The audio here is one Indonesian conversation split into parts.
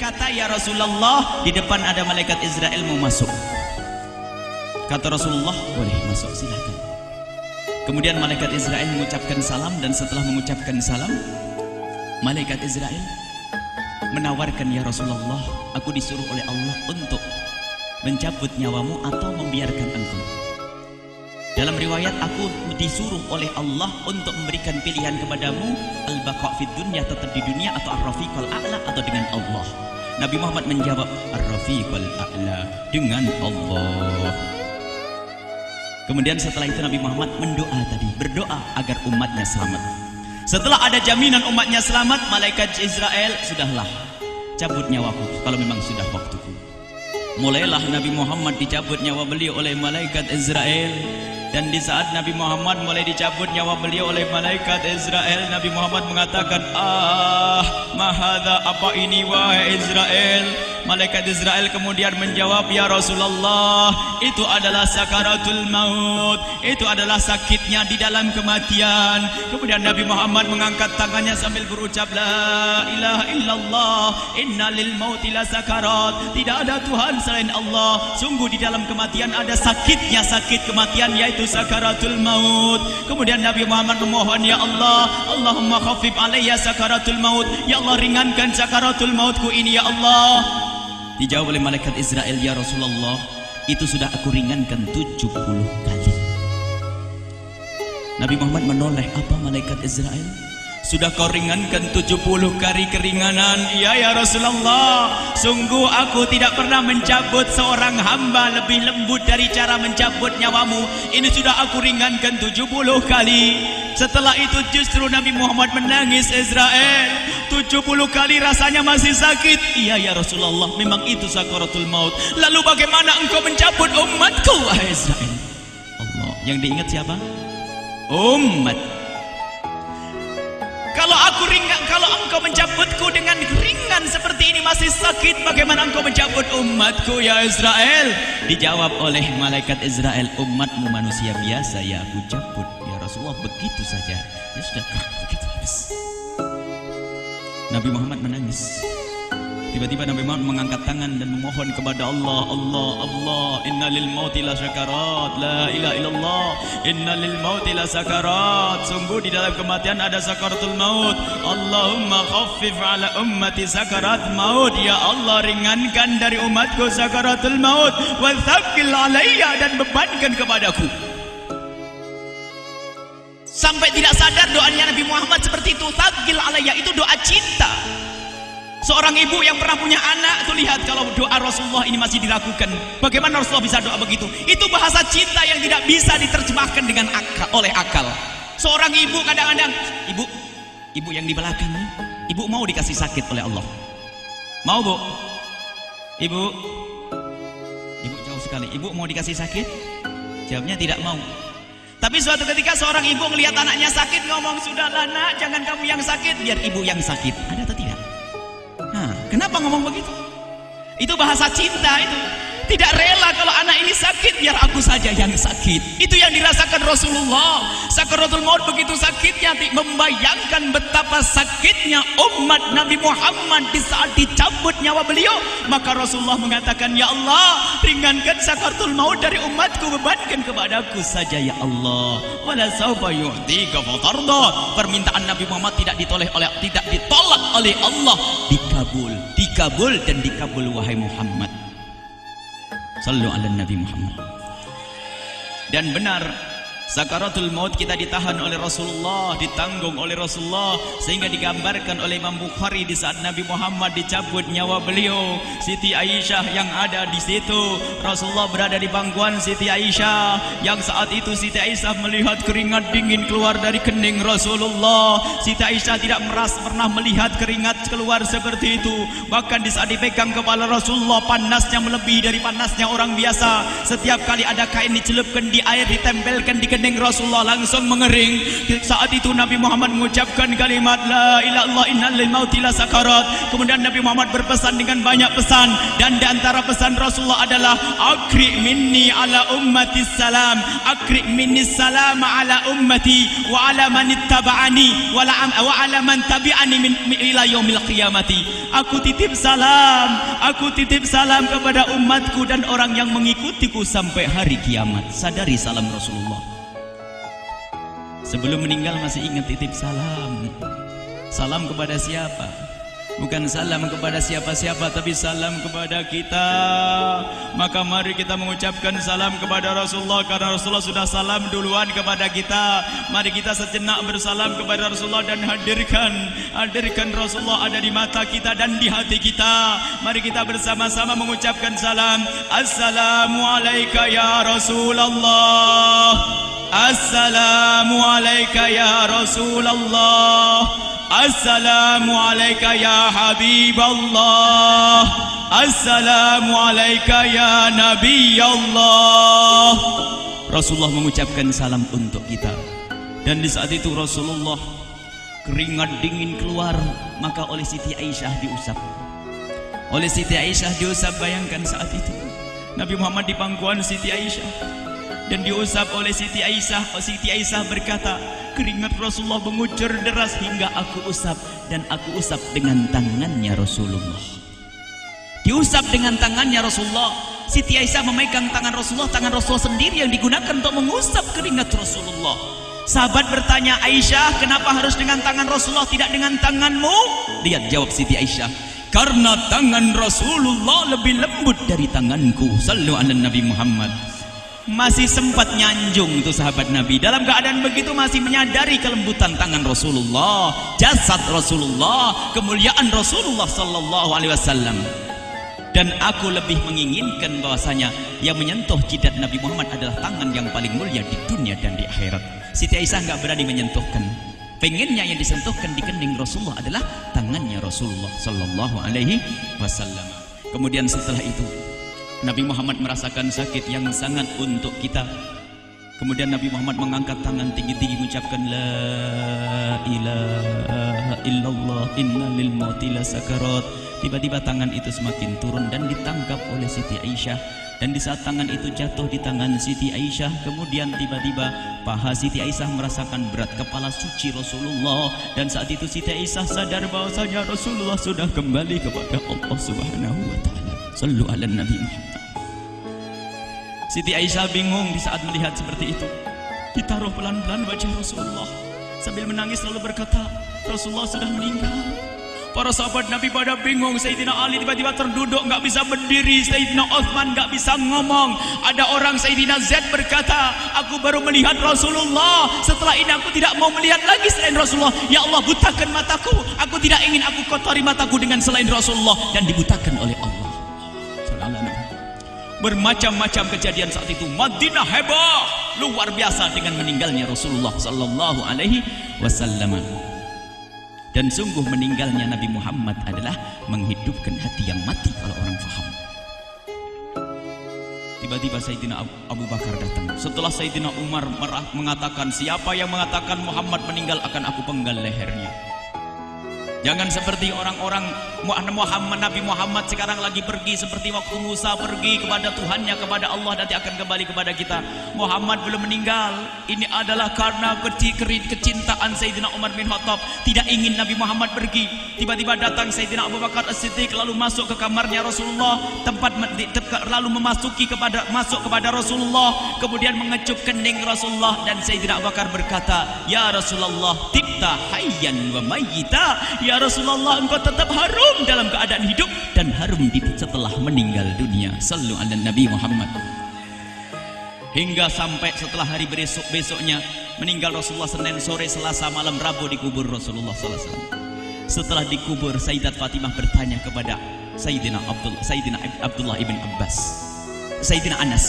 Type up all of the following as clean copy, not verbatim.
berkata, ya Rasulullah, di depan ada malaikat Israel mau masuk. Kata Rasulullah, boleh masuk, silakan. Kemudian malaikat Israel mengucapkan salam, dan setelah mengucapkan salam, malaikat Israel menawarkan, ya Rasulullah, aku disuruh oleh Allah untuk mencabut nyawamu atau membiarkan engkau. Dalam riwayat, aku disuruh oleh Allah untuk memberikan pilihan kepadamu, al-baqa' fid dunya, tetap di dunia, atau ar-rafiqal a'la, atau dengan Allah. Nabi Muhammad menjawab, ar-rafiqal a'la, dengan Allah. Kemudian setelah itu Nabi Muhammad berdoa agar umatnya selamat. Setelah ada jaminan umatnya selamat, malaikat Israel, sudahlah, cabut nyawaku kalau memang sudah waktuku. Mulailah Nabi Muhammad dicabut nyawa beliau oleh malaikat Israel. Dan di saat Nabi Muhammad mulai dicabut nyawa beliau oleh malaikat Israel, Nabi Muhammad mengatakan, mahadha, apa ini wahai Israel? Malaikat Israel kemudian menjawab, ya Rasulullah, itu adalah sakaratul maut, itu adalah sakitnya di dalam kematian. Kemudian Nabi Muhammad mengangkat tangannya sambil berucap, la ilaha illallah, inna lil mauti la sakarat, tidak ada Tuhan selain Allah, sungguh di dalam kematian ada sakitnya, sakit kematian, yaitu sakaratul maut. Kemudian Nabi Muhammad memohon, ya Allah, Allahumma khafif alayya sakaratul maut, ya Allah, ringankan sakaratul mautku ini, ya Allah. Dijawab oleh malaikat Israel, ya Rasulullah, itu sudah aku ringankan 70 kali. Nabi Muhammad menoleh, apa malaikat Israel? Sudah kau ringankan 70 kali keringanan? Iya ya Rasulullah, sungguh aku tidak pernah mencabut seorang hamba lebih lembut dari cara mencabut nyawamu. Ini sudah aku ringankan 70 kali. Setelah itu justru Nabi Muhammad menangis, Israel, 70 kali rasanya masih sakit. Iya ya Rasulullah, memang itu sakaratul maut. Lalu bagaimana engkau mencabut umatku, wahai Israel? Allah, yang diingat siapa? Umat. Kalau engkau mencabutku dengan ringan seperti ini masih sakit, bagaimana engkau mencabut umatku, ya Israel? Dijawab oleh malaikat Israel, umatmu manusia biasa, ya aku cabut, ya Rasulullah, begitu saja. Ya sudah, begitu habis. Nabi Muhammad menangis. Tiba-tiba Nabi Muhammad mengangkat tangan dan memohon kepada Allah, Allah, Allah, inna lil mauti la sakarat, la ilaha illallah, inna lil mauti la sakarat, sungguh di dalam kematian ada sakaratul maut. Allahumma khaffif ala ummati sakarat maut, ya Allah, ringankan dari umatku sakaratul maut, wa thaqqil alayya, dan bebankan kepadaku. Sampai tidak sadar doanya Nabi Muhammad seperti itu, thaqqil alayya, itu doa cinta. Seorang ibu yang pernah punya anak tuh, lihat kalau doa Rasulullah ini masih dilakukan. Bagaimana Rasulullah bisa doa begitu? Itu bahasa cinta yang tidak bisa diterjemahkan dengan oleh akal. Seorang ibu kadang-kadang, ibu yang di belakang nih, ibu mau dikasih sakit oleh Allah? Mau, Bu? Ibu jauh sekali. Ibu mau dikasih sakit? Jawabnya tidak mau. Tapi suatu ketika seorang ibu melihat anaknya sakit, ngomong, sudahlah nak, jangan kamu yang sakit, biar ibu yang sakit. Ada atau tidak? Kenapa ngomong begitu? Itu bahasa cinta itu. Tidak rela kalau anak ini sakit, biar aku saja yang sakit. Itu yang dirasakan Rasulullah. Sakaratul maut begitu sakitnya, membayangkan betapa sakitnya umat Nabi Muhammad di saat dicabut nyawa beliau. Maka Rasulullah mengatakan, ya Allah, ringankan sakaratul maut dari umatku, bebankan kepadaku saja, ya Allah. Wala sawfa yu'tika fatarda. Permintaan Nabi Muhammad tidak ditolak oleh Allah, dikabul dan dikabul, wahai Muhammad. Sallu ala Nabi Muhammad. Dan benar, sakaratul maut kita ditahan oleh Rasulullah, ditanggung oleh Rasulullah, sehingga digambarkan oleh Imam Bukhari di saat Nabi Muhammad dicabut nyawa beliau, Siti Aisyah yang ada di situ. Rasulullah berada di pangkuan Siti Aisyah, yang saat itu Siti Aisyah melihat keringat dingin keluar dari kening Rasulullah. Siti Aisyah tidak pernah melihat keringat keluar seperti itu. Bahkan di saat dipegang kepala Rasulullah, panasnya melebihi dari panasnya orang biasa. Setiap kali ada kain dicelupkan di air, ditempelkan di kening Rasulullah langsung mengering. Saat itu Nabi Muhammad mengucapkan kalimat la ilaha illallah innal lil mauti la sakarat. Kemudian Nabi Muhammad berpesan dengan banyak pesan, dan di antara pesan Rasulullah adalah akri minni ala ummati salam, akri minni salam ala ummati wa ala man ittaba'ani wa ala man tabi'ani min ila yaumil qiyamati. Aku titip salam kepada umatku dan orang yang mengikutiku sampai hari kiamat. Sadari salam Rasulullah. Sebelum meninggal masih ingat titip salam. Salam kepada siapa? Bukan salam kepada siapa-siapa, tapi salam kepada kita. Maka mari kita mengucapkan salam kepada Rasulullah, karena Rasulullah sudah salam duluan kepada kita. Mari kita sejenak bersalam kepada Rasulullah dan hadirkan Rasulullah ada di mata kita dan di hati kita. Mari kita bersama-sama mengucapkan salam. Assalamualaikum ya Rasulullah. Assalamualaikum ya Rasulullah. Assalamualaikum ya Habiballah. Assalamualaikum ya Nabi Allah. Rasulullah mengucapkan salam untuk kita. Dan di saat itu Rasulullah keringat dingin keluar, maka oleh Siti Aisyah diusap. Oleh Siti Aisyah diusap, bayangkan saat itu Nabi Muhammad di pangkuan Siti Aisyah dan diusap oleh Siti Aisyah. Siti Aisyah berkata, keringat Rasulullah mengucur deras hingga aku usap, dan aku usap dengan tangannya Rasulullah. Diusap dengan tangannya Rasulullah. Siti Aisyah memegang tangan Rasulullah sendiri yang digunakan untuk mengusap keringat Rasulullah. Sahabat bertanya, Aisyah, kenapa harus dengan tangan Rasulullah tidak dengan tanganmu? Lihat jawab Siti Aisyah, karena tangan Rasulullah lebih lembut dari tanganku. Sallu ala Nabi Muhammad. Masih sempat nyanjung itu sahabat Nabi. Dalam keadaan begitu masih menyadari kelembutan tangan Rasulullah, jasad Rasulullah, kemuliaan Rasulullah sallallahu alaihi wasallam. Dan aku lebih menginginkan bahwasanya yang menyentuh jidat Nabi Muhammad adalah tangan yang paling mulia di dunia dan di akhirat. Siti Aisyah enggak berani menyentuhkan. Pengennya yang disentuhkan di kening Rasulullah adalah tangannya Rasulullah sallallahu alaihi wasallam. Kemudian setelah itu Nabi Muhammad merasakan sakit yang sangat untuk kita. Kemudian Nabi Muhammad mengangkat tangan tinggi-tinggi mengucapkan la ilaha illallah inna lil mauti la sakarat. Tiba-tiba tangan itu semakin turun dan ditangkap oleh Siti Aisyah. Dan di saat tangan itu jatuh di tangan Siti Aisyah, kemudian tiba-tiba paha Siti Aisyah merasakan berat kepala suci Rasulullah. Dan saat itu Siti Aisyah sadar bahwasanya Rasulullah sudah kembali kepada Allah Subhanahu wa taala. Sallu ala Nabi Muhammad. Siti Aisyah bingung di saat melihat seperti itu. Ditaruh pelan-pelan wajah Rasulullah, sambil menangis lalu berkata, Rasulullah sudah meninggal. Para sahabat Nabi pada bingung. Sayyidina Ali tiba-tiba terduduk, nggak bisa berdiri. Sayyidina Uthman nggak bisa ngomong. Ada orang Sayyidina Zaid berkata, aku baru melihat Rasulullah, setelah ini aku tidak mau melihat lagi selain Rasulullah. Ya Allah, butakan mataku. Aku tidak ingin aku kotori mataku dengan selain Rasulullah. Dan dibutakan oleh Allah. Bermacam-macam kejadian saat itu. Madinah heboh luar biasa dengan meninggalnya Rasulullah sallallahu alaihi wasallam. Dan sungguh meninggalnya Nabi Muhammad adalah menghidupkan hati yang mati kalau orang faham. Tiba-tiba Sayyidina Abu Bakar datang. Setelah Sayyidina Umar mengatakan, siapa yang mengatakan Muhammad meninggal akan aku penggal lehernya. Jangan seperti orang-orang Nabi Muhammad sekarang lagi pergi seperti waktu Musa pergi kepada Tuhannya, kepada Allah, nanti akan kembali kepada kita. Muhammad belum meninggal. Ini adalah karena kecintaan Sayyidina Umar bin Khattab, tidak ingin Nabi Muhammad pergi. Tiba-tiba datang Sayyidina Abu Bakar As-Siddiq lalu masuk ke kamarnya Rasulullah, lalu masuk kepada Rasulullah, kemudian mengecup kening Rasulullah. Dan Sayyidina Abu Bakar berkata, ya Rasulullah, tibta hayyan wa mayyita. Ya Rasulullah, engkau tetap harum dalam keadaan hidup dan harum setelah meninggal dunia. Sallu ala Nabi Muhammad. Hingga sampai setelah hari besoknya meninggal Rasulullah, Senin sore, Selasa malam, Rabu dikubur Rasulullah sallallahu alaihi wasallam. Setelah dikubur, Sayyidat Fatimah bertanya kepada Sayyidina Abdullah ibn Abbas, Sayyidina Anas,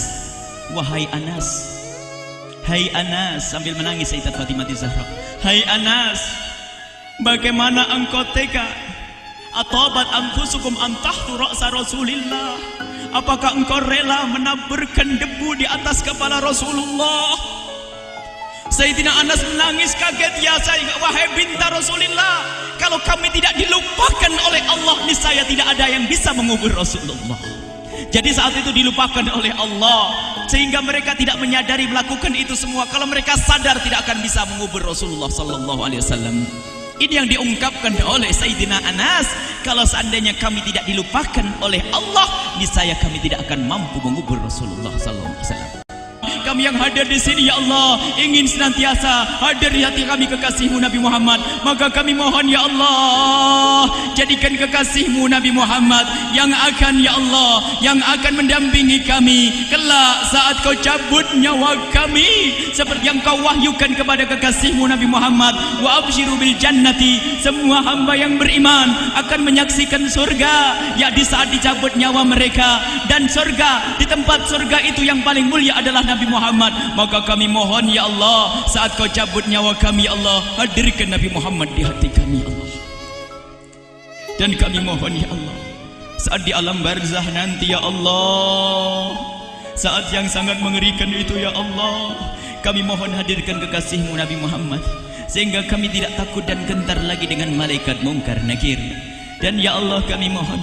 wahai Anas, hai Anas, sambil menangis Sayyidat Fatimah Zahra, hai Anas, bagaimana engkau tega? Atabat anfusukum antahtu ra'sa Rasulillah. Apakah engkau rela menaburkan debu di atas kepala Rasulullah? Sayyidina Anas menangis kaget, ya wahai binta Rasulillah, kalau kami tidak dilupakan oleh Allah, niscaya tidak ada yang bisa mengubur Rasulullah. Jadi saat itu dilupakan oleh Allah, sehingga mereka tidak menyadari melakukan itu semua. Kalau mereka sadar, tidak akan bisa mengubur Rasulullah sallallahu alaihi wasallam. Ini yang diungkapkan oleh Sayyidina Anas, kalau seandainya kami tidak dilupakan oleh Allah, niscaya kami tidak akan mampu mengubur Rasulullah sallallahu alaihi wasallam. Kami yang hadir di sini, ya Allah, ingin senantiasa hadir di hati kami kekasih-Mu Nabi Muhammad. Maka kami mohon, ya Allah, jadikan kekasih-Mu Nabi Muhammad yang akan, ya Allah, yang akan mendampingi kami kelak saat Kau cabut nyawa kami, seperti yang Kau wahyukan kepada kekasih-Mu Nabi Muhammad. Wa absyiru bil jannati, semua hamba yang beriman akan menyaksikan surga, ya di saat dicabut nyawa mereka. Dan surga, di tempat surga itu yang paling mulia adalah Nabi Muhammad. Maka kami mohon, ya Allah, saat Kau cabut nyawa kami, ya Allah, hadirkan Nabi Muhammad di hati kami, ya Allah. Dan kami mohon, ya Allah, saat di alam barzah nanti, ya Allah, saat yang sangat mengerikan itu, ya Allah, kami mohon hadirkan kekasih-Mu Nabi Muhammad, sehingga kami tidak takut dan gentar lagi dengan malaikat mungkar nakir. Dan ya Allah, kami mohon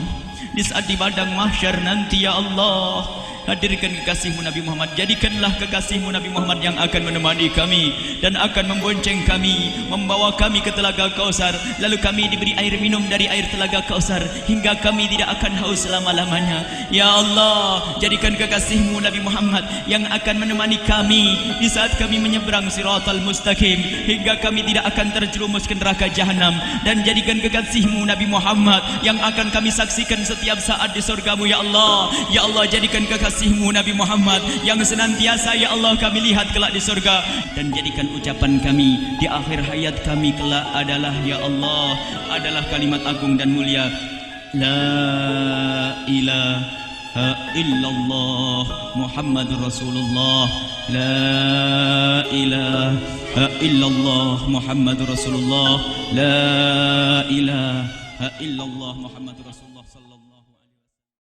di saat di padang mahsyar nanti, ya Allah, hadirkan kekasih-Mu Nabi Muhammad. Jadikanlah kekasih-Mu Nabi Muhammad yang akan menemani kami dan akan membonceng kami, membawa kami ke telaga Kausar. Lalu kami diberi air minum dari air telaga Kausar hingga kami tidak akan haus selama-lamanya. Ya Allah, jadikan kekasih-Mu Nabi Muhammad yang akan menemani kami di saat kami menyeberang Siratal Mustaqim hingga kami tidak akan terjerumus ke neraka Jahanam. Dan jadikan kekasih-Mu Nabi Muhammad yang akan kami saksikan setiap saat di surga-Mu, ya Allah. Ya Allah, jadikan kekasih-Mu Nabi Muhammad yang senantiasa, ya Allah, kami lihat kelak di surga. Dan jadikan ucapan kami di akhir hayat kami kelak adalah, ya Allah, adalah kalimat agung dan mulia, La ilaha illallah Muhammadur Rasulullah. La ilaha illallah Muhammadur Rasulullah. La ilaha illallah Muhammadur Rasulullah sallallahu